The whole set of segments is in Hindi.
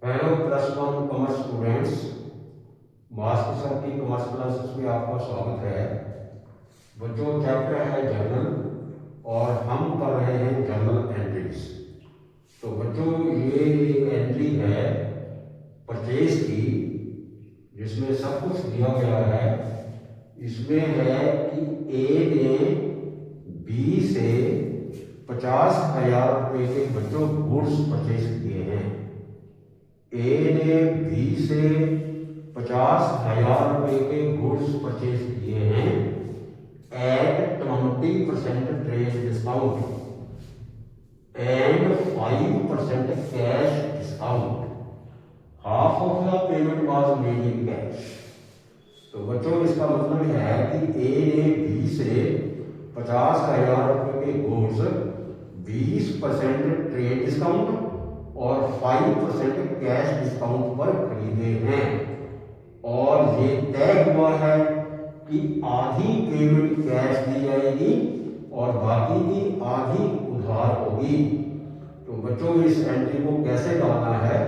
Hello +1 commerce students, master sir की कॉमर्स क्लासेस में आपका स्वागत है। बच्चों, चैप्टर है जर्नल और हम कर रहे हैं जर्नल एंट्रीज। तो बच्चों, ये एक एंट्री है परचेज की, जिसमें सब कुछ दिया गया है। इसमें है कि ए ने बी से 50,000 रुपये के बच्चों गुड्स परचेज किए हैं। ए ने बी से 50,000 रुपये के गुड्स परचेज किए हैं at 20% trade discount and 5% cash discount. Half of the payment was made in cash. तो बच्चों, इसका मतलब है कि ए ने बी से 50,000 रुपये के गुड्स 20% ट्रेड डिस्काउंट और 5% कैश डिस्काउंट पर खरीदे हैं, और ये तय हुआ है कि आधी पेमेंट कैश दी जाएगी और बाकी की आधी उधार होगी। तो बच्चों, इस एंट्री को कैसे डालना है?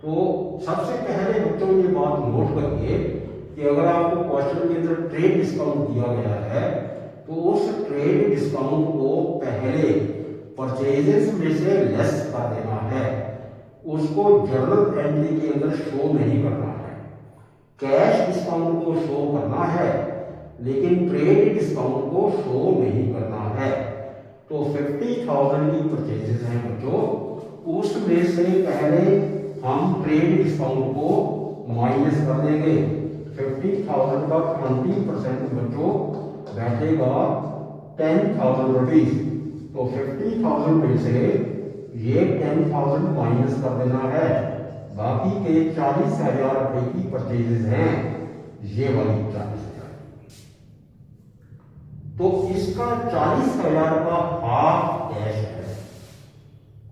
तो सबसे पहले बच्चों ये बात नोट करिए कि अगर आपको क्वेश्चन के अंदर ट्रेड डिस्काउंट दिया गया है तो उस ट्रेड डिस्काउंट को पहले परचेजेस में से लेस कर देना है। उसको जर्नल एंट्री के अंदर शो नहीं करना है। कैश डिस्काउंट को शो करना है, लेकिन ट्रेड डिस्काउंट को शो नहीं करना है। तो 50,000 की परचेजेस हैं बच्चों, उसमें से पहले हम ट्रेड डिस्काउंट को माइनस कर देंगे। 50,000 का 20% बच्चों बैठेगा 10,000 रुपीज। तो 50,000 में से ये 10,000 माइनस कर देना है। बाकी के 40,000 रुपए की परचेजेस हैं, ये वाली 40,000। तो इसका 40,000 का हाफ कैश है।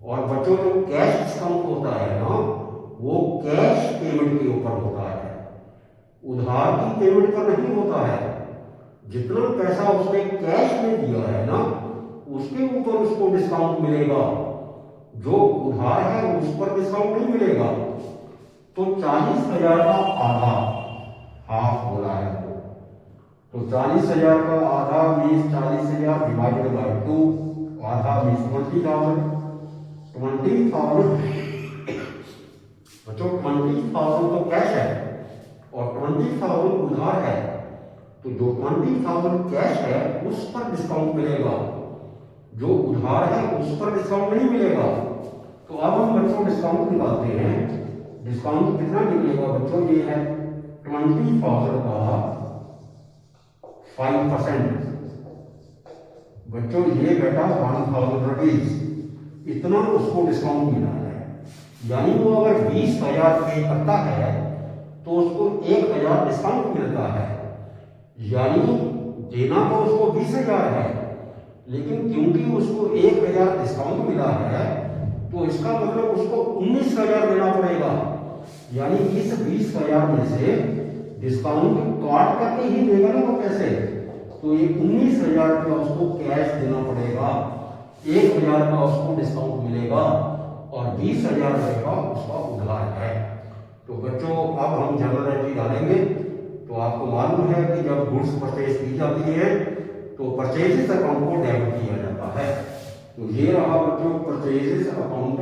और बच्चों, जो कैश डिस्काउंट होता है ना, वो कैश पेमेंट के ऊपर होता है, उधार की पेमेंट पर नहीं होता है। जितना पैसा उसने कैश में दिया है ना, उसके ऊपर उसको डिस्काउंट मिलेगा। जो उधार है उस पर डिस्काउंट नहीं मिलेगा। तो 40,000 का आधा, हाफ बोला है तो 40,000 का आधा मीन्स 40,000 डिवाइडेड बाय 2, आधा मीन्स 20,000। 20,000 बच्चों, 20,000 तो कैश है और 20,000 उधार है। तो जो 20,000 कैश है उस पर डिस्काउंट मिलेगा, जो उधार है उस पर डिस्काउंट नहीं मिलेगा। तो अब हम बच्चों डिस्काउंट निकालते हैं। डिस्काउंट कितना निकलेगा बच्चों? ये है 20,000 का 5%। बच्चों, ये बेटा 1,000 रुपीज, इतना उसको डिस्काउंट मिला है। यानी वो अगर 20,000 पे करता है तो उसको 1,000 डिस्काउंट मिलता है। यानी देना तो उसको 20,000 है, लेकिन क्योंकि उसको 1,000 डिस्काउंट मिला है तो इसका मतलब उसको 19,000 देना पड़ेगा। यानी इस 20,000 में से डिस्काउंट काट करके ही देगा ना वो पैसे। तो ये 19,000 का उसको कैश देना पड़ेगा, 1,000 का उसको डिस्काउंट मिलेगा और 20,000 रुपये का उसका उधार है। तो बच्चों, अब हम जर्नल एंट्री डालेंगे। तो आपको मालूम है कि जब गुड्स परचेज की जाती है तो परचेजेस अकाउंट को डेबिट किया जाता है। तो ये रहा बच्चों purchases account,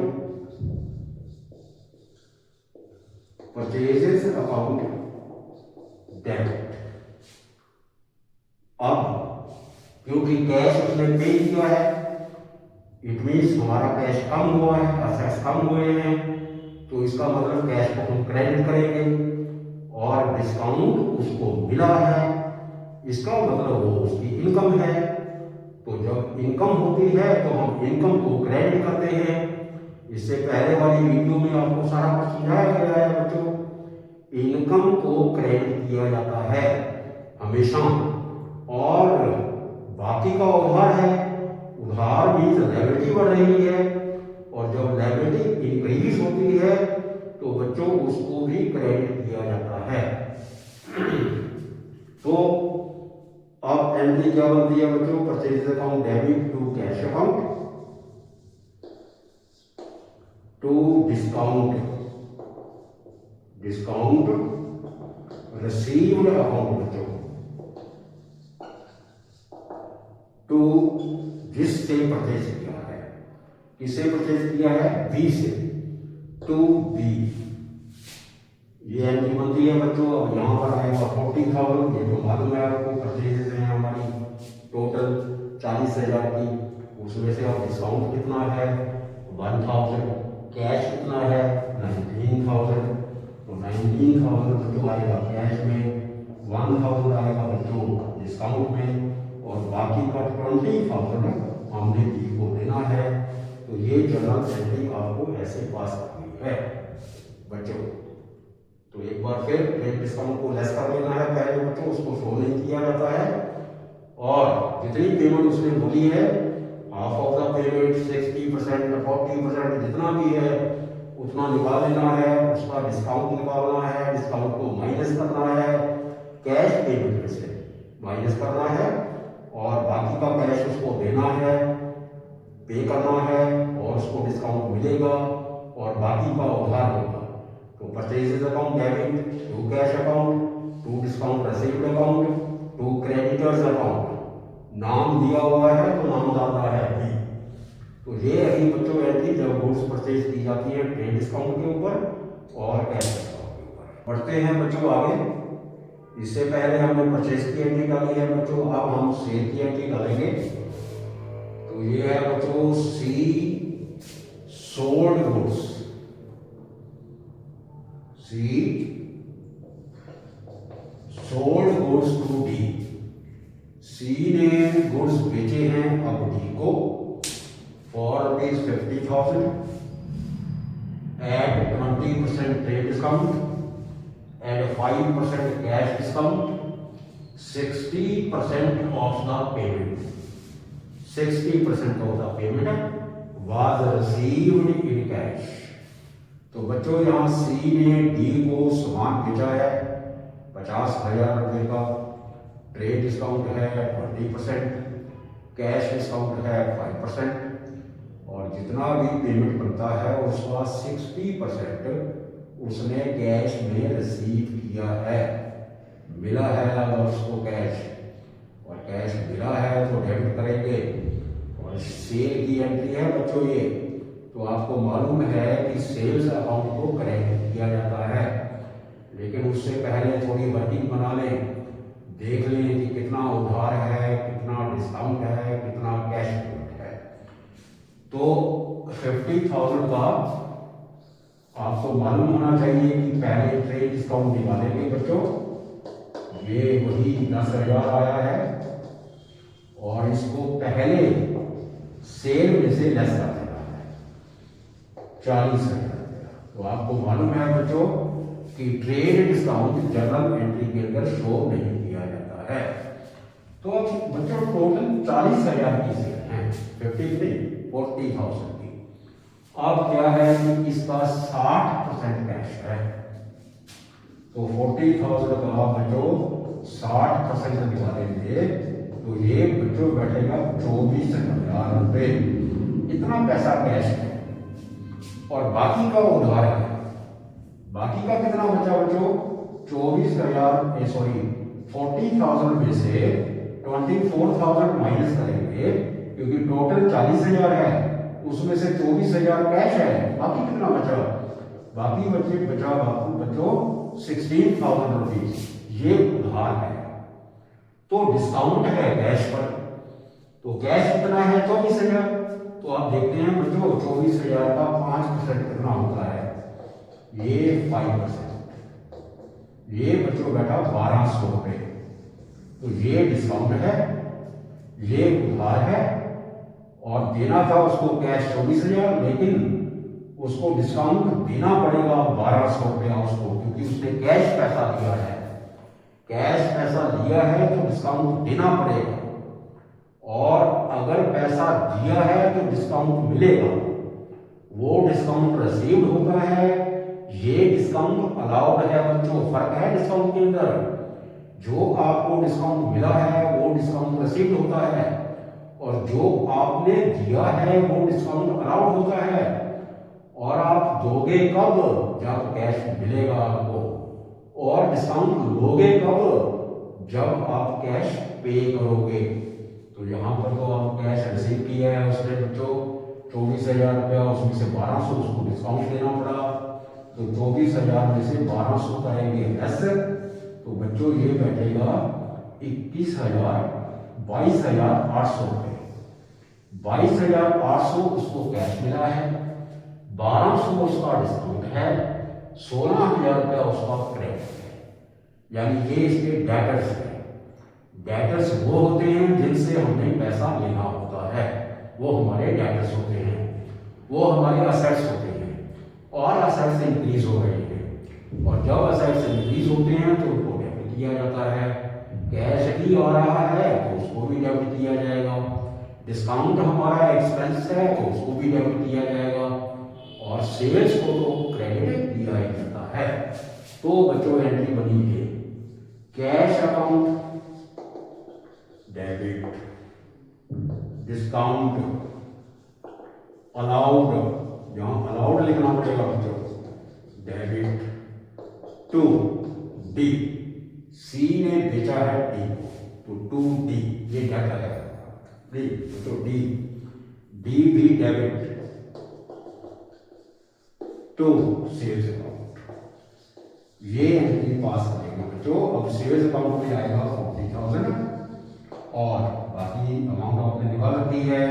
purchases account debit. अब क्योंकि कैश उसने पे किया है, इट मीन्स हमारा कैश कम हुआ है, असेट्स कम हुए हैं, तो इसका मतलब कैश को हम क्रेडिट करेंगे। और डिस्काउंट उसको मिला है, इसका मतलब वो उसकी इनकम है। तो जब इनकम होती है तो हम इनकम को क्रेडिट करते हैं। इससे पहले वाली वीडियो में आपको सारा कुछ समझाया गया है बच्चों। इनकम को क्रेडिट किया जाता है हमेशा। और बाकी का उधार है, उधार मीन्स लायबिलिटी बढ़ रही है, और जब लायबिलिटी इंक्रीज होती है तो बच्चों उसको भी क्रेडिट किया जाता है। तो अब एंट्री क्या बनती है बच्चों? Purchase account debit to cash account to discount discount received account बच्चों टू जिससे परचेज किया है, किससे परचेज किया है, बी से, टू बी। ये एंट्री बनती है बच्चों। अब यहाँ पर आएगा 40,000, ये तो मालूम है आपको, परचेजेस हैं हमारी टोटल 40,000 की, उसमें से अब डिस्काउंट कितना है 1,000, कैश कितना है 19,000, तो 19,000 बच्चों आएगा कैश में, 1,000 आएगा बच्चों डिस्काउंट में, और बाकी का 20,000 हमने डी को देना है। तो ये जर्नल एंट्री आपको ऐसे पास करनी है बच्चों। तो एक बार फिर ट्रेड डिस्काउंट को लेस कर लेना है पहले बच्चों, उसको शो नहीं किया जाता है, और जितनी पेमेंट उसने बोली है हाफ ऑफ द पेमेंट 60% 40% जितना भी है उतना निकाल लेना है, उसका डिस्काउंट निकालना है, डिस्काउंट को माइनस करना है, कैश पेमेंट में से माइनस करना है, और बाकी का कैश उसको देना है, पे करना है, और उसको डिस्काउंट मिलेगा, और बाकी का उधार होगा। तो purchases account debit to cash account to discount received account to creditors account, नाम दिया हुआ है तो नाम डालना है बी। तो ये रही बच्चों एंट्री जब गुड्स परचेज की जाती है ट्रेड डिस्काउंट के ऊपर और कैश डिस्काउंट के ऊपर। बढ़ते हैं बच्चों आगे। इससे पहले हमने परचेज की एंट्री डाली है बच्चों, अब हम सेल की एंट्री डालेंगे। तो ये है बच्चों C sold goods, C sold goods to D. C ने गुड्स बेचे हैं अब डी को for ₹50,000 at 20% trade discount at 5% cash discount, 60% of the payment, 60% of the payment was received in cash. तो बच्चों यहाँ सी ने डी को सामान बेचा है 50,000 रुपये का, ट्रेड डिस्काउंट है 20%, कैश डिस्काउंट है 5%, और जितना भी पेमेंट बनता है उसका 60% उसने कैश में रिसीव किया है, मिला है अगर उसको कैश, और कैश मिला है तो डेबिट करेंगे। और सेल की एंट्री है बच्चों ये, तो आपको मालूम है कि सेल्स अकाउंट को करेक्ट किया जाता है, लेकिन उससे पहले थोड़ी वर्किंग बना लें, देख लें कि कितना उधार है, कितना डिस्काउंट है, कितना कैश पेमेंट है। तो 50,000 का आपको मालूम होना चाहिए कि पहले ट्रेड डिस्काउंट निकालेंगे बच्चों, ये वही 10,000 आया है, और इसको पहले सेल में से लेस कर देना है 40,000। तो आपको मालूम है बच्चों कि ट्रेड डिस्काउंट जर्नल एंट्री के अंदर शो नहीं किया जाता है। तो अब बच्चों टोटल 40,000 की सेल है, 40,000 की। अब क्या है कि इसका 60% कैश है, तो 40,000 का बच्चों 60% निकालेंगे तो ये बच्चों बैठेगा 24,000 रुपये, इतना पैसा कैश है, और बाकी का उधार है। बाकी का कितना बचा बच्चों 40,000 में से 24,000 माइनस करेंगे, क्योंकि टोटल 40,000 है, उसमें से 24,000 कैश है, बाकी कितना बचा, बाकी बचा बच्चों 16,000 रुपीज, ये उधार है। तो डिस्काउंट है कैश पर, तो कैश कितना है 24,000। तो आप देखते हैं बच्चों 24,000 का 5% कितना होता है, ये 5%, ये बच्चों बैठा 1,200 रुपये। तो ये डिस्काउंट है, ये उधार है, और देना था उसको कैश 24,000, लेकिन उसको डिस्काउंट देना पड़ेगा 1,200 रुपया उसको, क्योंकि उसने कैश पैसा दिया है, कैश पैसा लिया है तो डिस्काउंट देना पड़ेगा, और अगर पैसा दिया है तो डिस्काउंट मिलेगा, वो डिस्काउंट रिसीव्ड होता है, ये डिस्काउंट अलाउड है बच्चों। फर्क है डिस्काउंट के अंदर, जो आपको डिस्काउंट मिला है वो डिस्काउंट रिसीव्ड होता है, और जो आपने दिया है वो डिस्काउंट अलाउड होता है। और आप दोगे कब, जब कैश मिलेगा आपको, और डिस्काउंट लोगे कब, जब आप कैश पे करोगे। तो यहाँ पर तो आप कैश रिसीव किया है उसने बच्चों 24,000 रुपया, उसमें से 1200 उसको डिस्काउंट देना पड़ा, तो 24,000 में से 1200 करेंगे लेस, तो बच्चों ये बैठेगा 22,800 रुपये। 22,800 उसको कैश मिला है, 1200 उसका डिस्काउंट है, 16,000 रुपया उसका क्रेडिट है, यानी ये इसके डेटर्स है। डेटर्स वो होते हैं जिनसे हमने पैसा लेना होता है, वो हमारे डेटर्स होते हैं, वो हमारे असेट्स होते हैं, और असेट्स इंक्रीज हो रहे हैं, और जब असेट्स इंक्रीज होते हैं तो उनको डेबिट किया जाता है। कैश भी आ रहा है तो उसको भी डेबिट किया जाएगा, डिस्काउंट हमारा एक्सपेंस है तो उसको भी डेबिट किया जाएगा, और सेल्स को तो क्रेडिट दिया ही जाता है। तो बच्चों एंट्री बनी है cash account debit, discount allowed, यहां अलाउड लिखना पड़ेगा बच्चों, डेबिट टू डी, सी ने बेचा है डी तो टू डी, ये डेटा है डी, तो डी, डी भी डेबिट टू सेल्स अकाउंट, ये एंट्री पास करेंगे बच्चों। अब सेल्स अकाउंट में आएगा 40,000, और बाकी अमाउंट आपने निकाल रखी है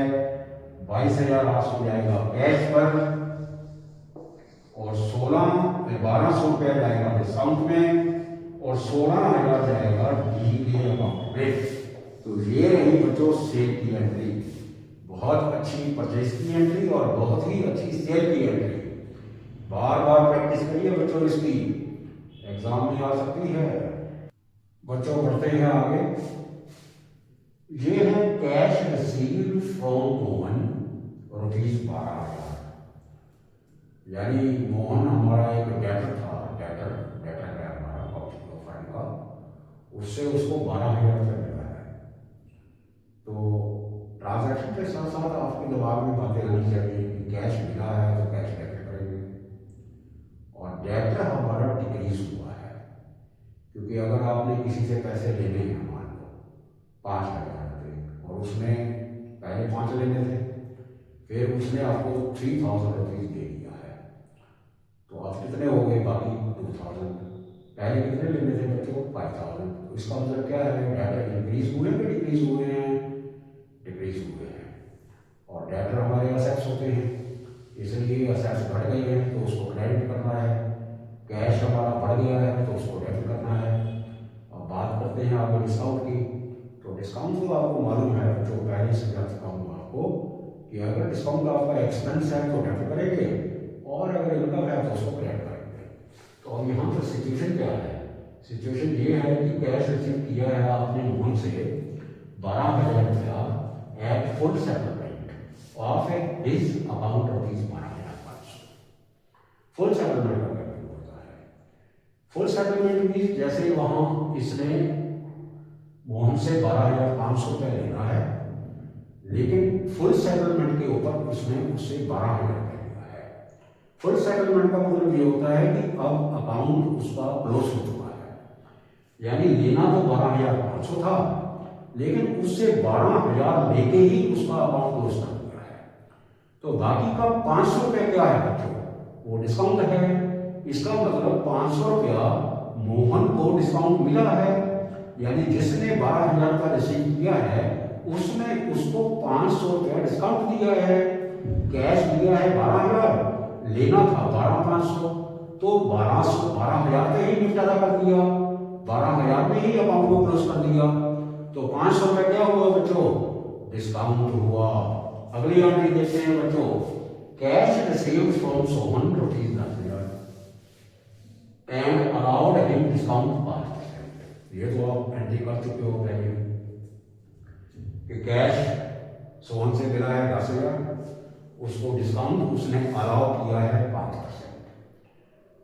22,800 जाएगा कैश पर, और 1200 रुपया जाएगा डिस्काउंट में, और 16,000 जाएगा डी के अकाउंट में। तो ये रही बच्चों सेल की एंट्री, बहुत अच्छी परचेज की एंट्री और बहुत ही अच्छी सेल की एंट्री। बार बार प्रैक्टिस करिए बच्चों, इसकी एग्जाम में आ सकती है। बच्चों बढ़ते हैं आगे, ये है कैश रिसीव्ड फ्रॉम मोहन ₹12,000, यानी मोहन हमारा एक डेटर था, डेटर है हमारा फर्म का, उससे उसको 12,000 रुपये मिला है। तो ट्रांजैक्शन के साथ साथ आपके दिमाग में बातें आनी चाहिए कि कैश मिला है तो कैश डेबिट करेंगे, और डेटर हमारा डिक्रीज हुआ है, क्योंकि अगर आपने किसी से पैसे लेने हैं मान लो 5,000 रुपये, और उसने पहले 5 लेने थे, फिर उसने आपको 3,000 रुपीज़ दे दिया है, तो आप कितने हो गए बाकी 2,000, पहले कितने लेने थे बच्चों 5,000। तो इसका मतलब क्या है, डेटर इंक्रीज हुए कि डिक्रीज हुए हैं, डिक्रीज हुए हैं, और डेटर हमारे असेट्स होते हैं, इसलिए असेट्स बढ़ गए हैं तो उसको क्रेडिट करना है, कैश हमारा बढ़ गया है तो उसको डेबिट करना है। अब बात करते हैं आपको डिस्काउंट की, तो डिस्काउंट तो आपको मालूम है बच्चों, पहले से बता चुका हूँ आपको कि अगर डिस्काउंट आपका एक्सपेंस है तो डेबिट करेंगे, और अगर इनकम है तो उसको क्रेडिट करेंगे। तो अब यहाँ पर सिचुएशन क्या है, सिचुएशन ये है कि कैश रिसीव किया है आपने मोहन से 12,000 रुपया at full settlement of his account ₹12,500। Full settlement का क्या होता है, फुल सेटलमेंट भी जैसे वहां इसने मोहन से 12,500 रुपये लेना है, लेकिन फुल सेटलमेंट के ऊपर उसने उससे 12,000 रुपये लिया है। फुल सेटलमेंट का मतलब ये होता है कि अब अकाउंट उसका क्लोज हो चुका है, यानी लेना तो 12,500 था, लेकिन उससे 12,000 लेके ही उसका अकाउंट क्लोज कर दिया है। तो बाकी का 500 रुपये क्या है बच्चों, वो डिस्काउंट है। इसका मतलब 500 रुपया मोहन को डिस्काउंट मिला है, यानी जिसने 12,000 का रिसीव किया है उसने उसको 500 रुपया डिस्काउंट दिया है, कैश दिया है 12,000, लेना था 12,500, तो 12,000 पे ही निपटारा कर दिया, 12,000 में ही अकाउंट को क्लोज कर दिया। तो 500 रुपये क्या हुआ बच्चों, डिस्काउंट हुआ। अगली एंट्री देखते हैं बच्चों, cash received from Sohan ₹10,000 and allowed him discount 5%। ये तो आप एंट्री कर चुके हो पहले कि कैश सोहन से मिला है 10,000, उसको डिस्काउंट उसने अलाउ किया है 5%।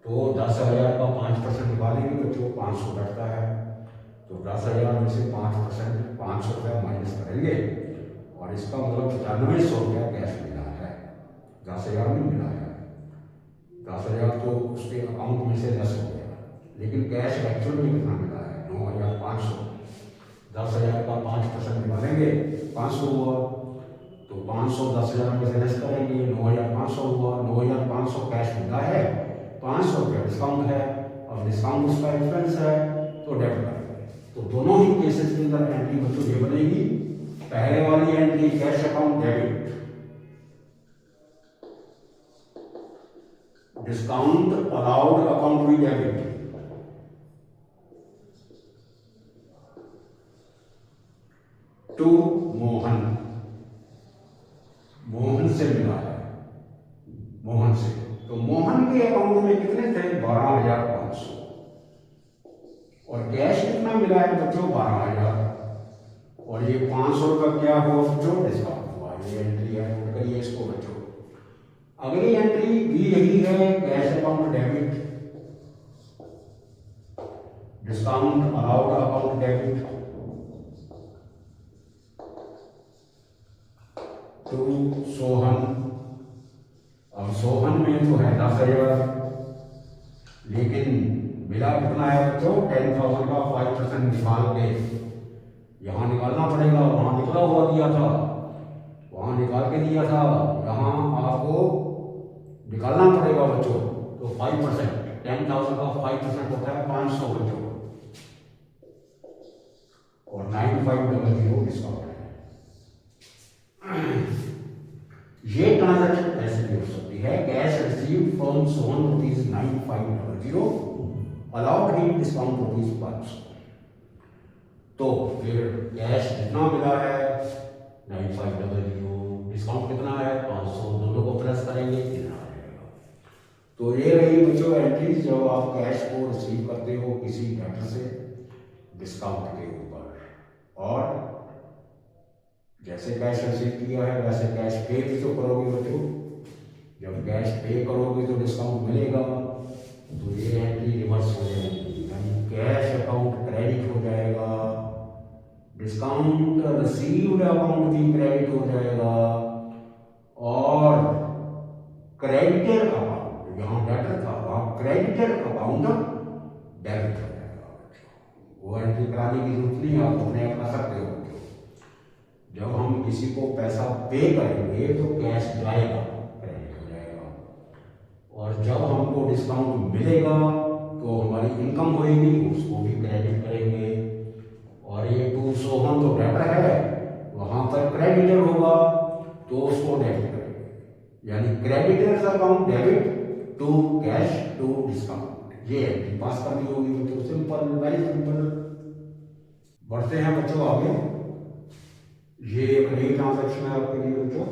तो 10,000 का 5% निकालेंगे बच्चों 500 बढ़ता है, तो 10,000 में से 5% 500 रुपया माइनस करेंगे, और इसका मतलब 9500 रुपया कैश मिला है, 10,000 में मिला है। 10,000 तो उसके अकाउंट में से लेस हो गया, लेकिन कैश एक्चुअल में कितना मिला है 9,500। 10,000 का 5% निकालेंगे 500 हुआ, तो 500 10,000 में से लेस करेंगे 9,500 हुआ। 9,500 कैश मिला है, 500 रुपया डिस्काउंट है, और डिस्काउंट उसका एक्सपेंस है तो डेबिट करेंगे। तो दोनों ही केसेस के अंदर एंट्री बच्चों ये बनेगी। पहले वाली entry cash account debit, discount allowed account भी डेबिट, टू मोहन, मोहन से मिला है, मोहन से। तो मोहन के अकाउंट में कितने थे 12,500, और कैश कितना मिला है बच्चों 12,000, और ये 500 का क्या हुआ बच्चों डिस्काउंट हुआ। ये एंट्री है, नोट करिए इसको बच्चों। अगली एंट्री भी यही है, cash account debit, discount allowed account debit, to Sohan. अब सोहन में तो है 10,000, लेकिन मिला कितना है बच्चों 10,000 का 5% निकाल के यहाँ निकालना पड़ेगा। वहाँ निकला हुआ दिया था, वहाँ निकाल के दिया था, यहाँ आपको निकालना पड़ेगा बच्चों। तो 5%, 10,000 का 5% होता है 500 बच्चों, और 9500 डिस्काउंट है। ये ट्रांजैक्शन ऐसे भी हो सकती है, cash receive from Sohan ₹9500, allowed he discount ₹500। तो फिर कैश जितना मिला है 9500, डिस्काउंट कितना है 500, दोनों को प्लस करेंगे कितना आ जाएगा। तो ये रही बच्चों एंट्रीज जब आप कैश को रिसीव करते हो किसी डेटर से डिस्काउंट के ऊपर, और जैसे कैश रिसीव किया है वैसे कैश पे भी तो करोगे बच्चों। जब कैश पे करोगे तो डिस्काउंट मिलेगा, तो ये एंट्री रिवर्स हो जाएगी, यानी कैश अकाउंट क्रेडिट हो जाएगा, डिस्काउंट रिसीव्ड अकाउंट भी क्रेडिट हो जाएगा, और क्रेडिटर अकाउंट यहाँ डेटर था वहाँ क्रेडिटर अकाउंट डेबिट हो जाएगा। वो एंट्री कराने की जरूरत नहीं, आप अपने आप कर सकते हो। जब हम किसी को पैसा पे करेंगे तो कैश जाएगा, क्रेडिट हो जाएगा, और जब हमको डिस्काउंट मिलेगा तो हमारी इनकम होगी, उसको भी क्रेडिट करेंगे। और ये टू सोहन तो डेटर है, वहाँ पर क्रेडिटर होगा तो उसको डेबिट करेंगे, यानी creditors account debit to cash to discount. ये एंट्री पास करनी होगी बच्चों, सिंपल, वेरी सिंपल। बढ़ते हैं बच्चों आगे। ये एक नई ट्रांजैक्शन है आपके लिए बच्चों,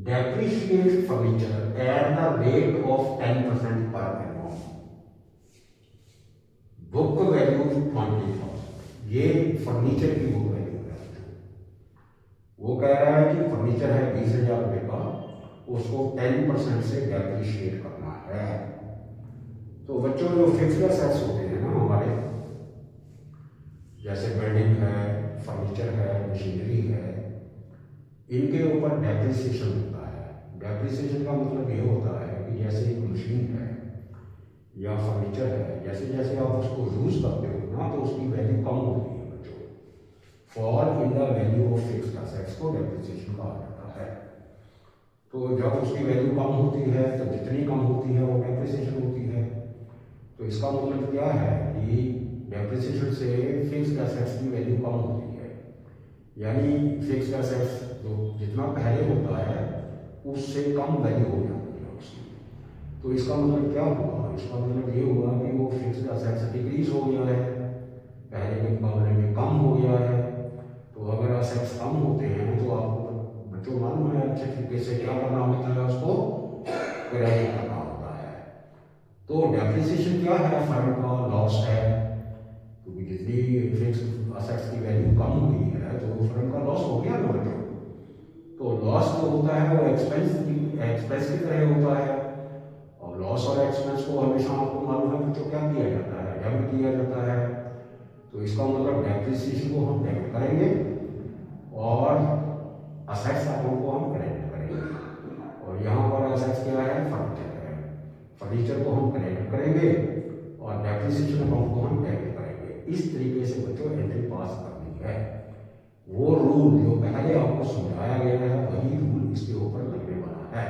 depreciate furniture at the rate of 10% per annum, book value 20,000। ये फर्नीचर की बुक वैल्यू है। वो कह रहा है कि फर्नीचर है 20,000 रुपये का, उसको 10% से डेप्रिशिएट करना है। तो बच्चों जो फिक्स्ड एसेट्स होते हैं ना हमारे, जैसे बिल्डिंग है, फर्नीचर है, मशीनरी है, इनके ऊपर डेप्रिसिएशन होता है। डेप्रिसिएशन का मतलब ये होता है कि जैसे एक मशीन है या फर्नीचर है, जैसे जैसे आप उसको यूज करते हो ना तो उसकी वैल्यू कम होती है बच्चों। Fall in the value of fixed assets को डेप्रिसिएशन कहा जाता है। तो जब उसकी वैल्यू कम होती है तो जितनी कम होती है वो डेप्रिसिएशन होती है। तो इसका मतलब क्या है कि डेप्रिसिएशन से फिक्स्ड एसेट्स की वैल्यू कम होती है, यानी फिक्स्ड एसेट्स जो जितना पहले होता है उससे कम वैल्यू हो जाती है उसकी। तो इसका मतलब क्या हुआ, इसका मतलब ये हुआ कि वो फिक्स्ड एसेट्स डिक्रीज हो गया है, पहले के मुकाबले में कम हो गया है। तो अगर एसेट्स कम होते हैं तो आपको बच्चों मालूम है अच्छे तरीके से क्या करना होता है, उसको क्रेडिट करना होता है। तो डेप्रिसिएशन क्या है, फर्म का लॉस है, क्योंकि जितनी फिक्स्ड एसेट्स की वैल्यू कम हुई है तो फर्म का लॉस हो गया ना बच्चों। तो लॉस जो होता है वो एक्सपेंस की तरह होता है, और लॉस और एक्सपेंस को हमेशा आपको मालूम है बच्चों क्या किया जाता है, डेबिट किया जाता है। तो इसका मतलब डेप्रिसिएशन को हम डेबिट करेंगे और एसेट्स अकाउंट को हम क्रेडिट करेंगे। और यहाँ पर एसेट्स क्या है, फर्नीचर है। फर्नीचर को हम क्रेडिट करेंगे और डेप्रिसिएशन अकाउंट को हम डेबिट करेंगे। इस तरीके से बच्चों एंट्री पास करनी है। वो रूल जो पहले आपको समझाया गया है वही रूल इसके ऊपर लगने वाला है।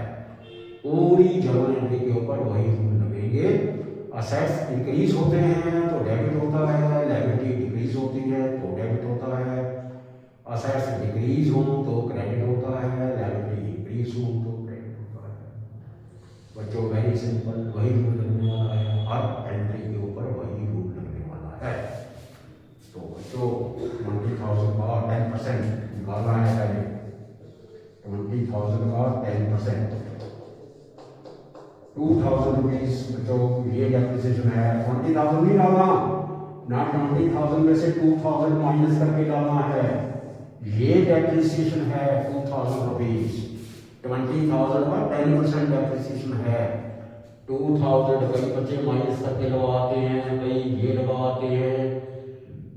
पूरी जर्नल एंट्री के ऊपर वही रूल लगेंगे। असेट्स इंक्रीज होते हैं तो डेबिट होता है, लायबिलिटी डिक्रीज होती है तो डेबिट होता है। असेट्स डिक्रीज हो तो क्रेडिट होता है, लायबिलिटी इंक्रीज हो तो क्रेडिट होता है। बच्चों वेरी सिंपल, वही रूल लगने वाला है, हर एंट्री के ऊपर वही रूल लगने वाला है। तो बच्चों 20,000 का 10% निकालना है पहले। 20,000 का 10%, 2,000 रुपीज बच्चों ये डेप्रिसिएशन है। 20,000 नहीं डालना ना, 20,000 में से 2,000 माइनस करके डालना है। ये डेप्रिसिएशन है 2,000 रुपीज। 20,000 का 10% डेप्रिसिएशन है। 2,000 कई बच्चे माइनस करके लगाते हैं, कई ये लगाते हैं,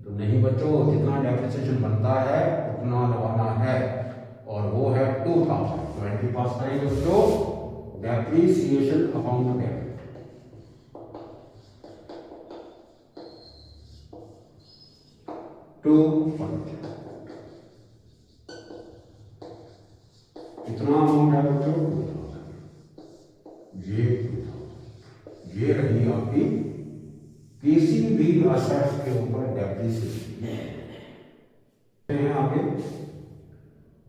तो नहीं बच्चों, जितना डेप्रिसिएशन बनता है उतना लगाना है और वो है 2,000। 20 पास करेंगे बच्चों, डेप्रिसिएशन अकाउंट डेबिट। कितना अमाउंट है बच्चों? 2,000। ये रही आपकी किसी भी असेट्स के ऊपर डेप्रिसिएशन है। आगे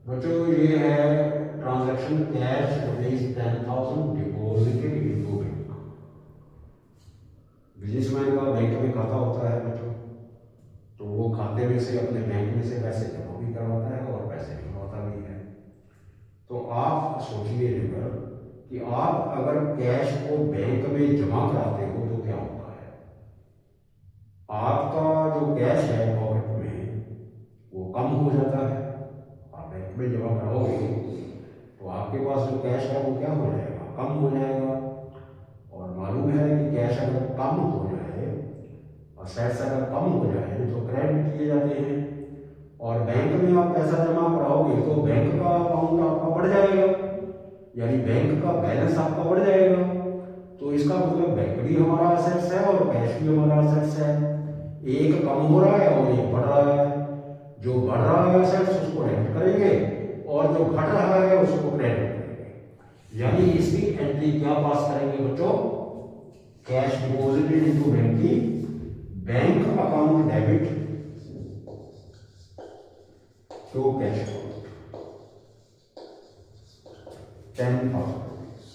बच्चों ये है transaction cash ₹10,000 deposited into bank. Businessman का बैंक में खाता होता है बच्चों, तो वो खाते में से अपने बैंक में से पैसे जमा भी करवाता है और पैसे निकलवाता भी है। तो आप सोचिए कि आप अगर कैश को बैंक में जमा कराते हो तो क्या होता है? आपका जो कैश है पॉकेट में वो कम हो जाता है। आप बैंक में जमा कराओगे तो आपके पास जो कैश है वो क्या हो जाएगा? कम हो जाएगा। और मालूम है कि कैश अगर कम हो जाए, असेट्स अगर कम हो जाए तो क्रेडिट किए जाते हैं। और बैंक में आप पैसा जमा कराओगे तो बैंक का अकाउंट आपका बढ़ जाएगा, यानी बैंक का बैलेंस आपका बढ़ जाएगा। तो इसका मतलब बैंक भी हमारा असेट्स है और कैश भी हमारा असेट्स है। एक कम हो रहा है और एक बढ़ रहा है। जो बढ़ रहा है असेट्स उसको डेबिट करेंगे और जो घट रहा है उसको क्रेडिट करेंगे। यानी इसकी एंट्री क्या पास करेंगे बच्चों? Cash deposited into banking, bank account debit to cash account 10,000 rupees.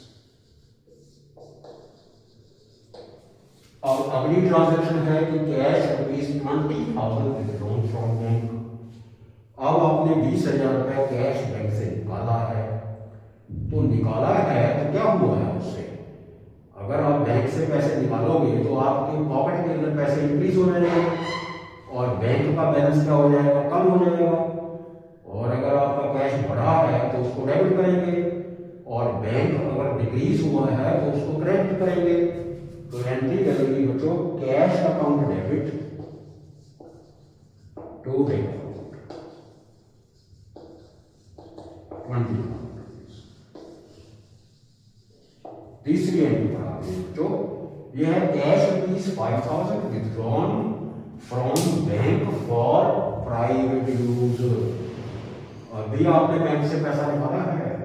और अगली ट्रांजैक्शन है कि कैश ₹20,000 विथड्रॉन फ्रॉम बैंक। अब आपने 20,000 रुपए कैश बैंक से निकाला है, तो निकाला है तो क्या हुआ है उससे? अगर आप बैंक से पैसे निकालोगे तो आपके पॉकेट के अंदर पैसे इंक्रीज हो जाएंगे और बैंक का बैलेंस क्या हो जाएगा? कम हो जाएगा। और अगर आपका कैश बढ़ा है तो उसको डेबिट करेंगे और बैंक अगर डिक्रीज हुआ है तो उसको क्रेडिट करेंगे। तो एंट्री करेंगे बच्चों cash account debit to bank account 20,000 rupees. तीसरी एंट्री पढ़ा बच्चों, यह है cash ₹5,000 withdrawn from bank for private use. अभी आपने बैंक से पैसा निकाला है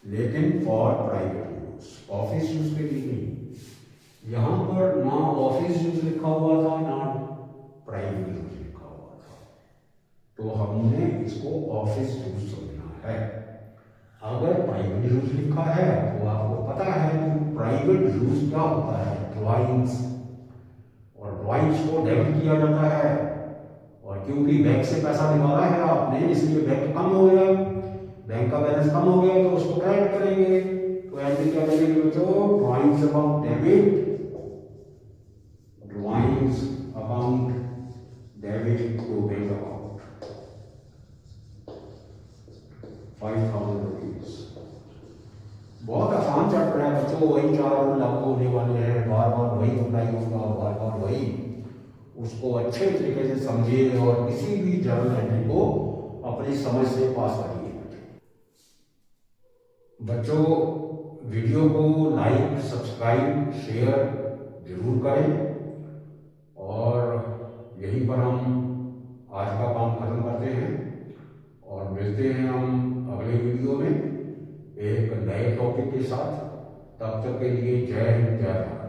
लेकिन for private use, office use के लिए नहीं। यहां पर ना ऑफिस यूज लिखा हुआ था ना प्राइवेट यूज लिखा हुआ था, तो हमने इसको ऑफिस यूज समझना है। अगर प्राइवेट यूज लिखा है तो आपको पता है कि प्राइवेट यूज क्या होता है? ड्राइंग्स, और ड्राइंग्स को डेबिट किया जाता है। और क्योंकि बैंक से पैसा निकाला है आपने इसलिए बैंक कम हो गया, बैंक का बैलेंस कम हो गया तो उसको क्रेडिट करेंगे। तो एंट्री क्या करेंगे बच्चों? Drawings account debit, drawings account debit to bank account 5,000 rupees. बहुत आसान चैप्टर है बच्चों, वही 4 रूल लागू होने वाले हैं, बार बार वही अप्लाई होगा, बार बार वही। उसको अच्छे तरीके से समझिए और किसी भी जर्नल एंट्री को अपनी समझ से पास करिए। बच्चों वीडियो को लाइक, सब्सक्राइब, शेयर जरूर करें। और यहीं पर हम आज का काम खत्म करते हैं और मिलते हैं हम अगले वीडियो में एक नए टॉपिक के साथ। तब तक के लिए जय हिंद, जय भारत।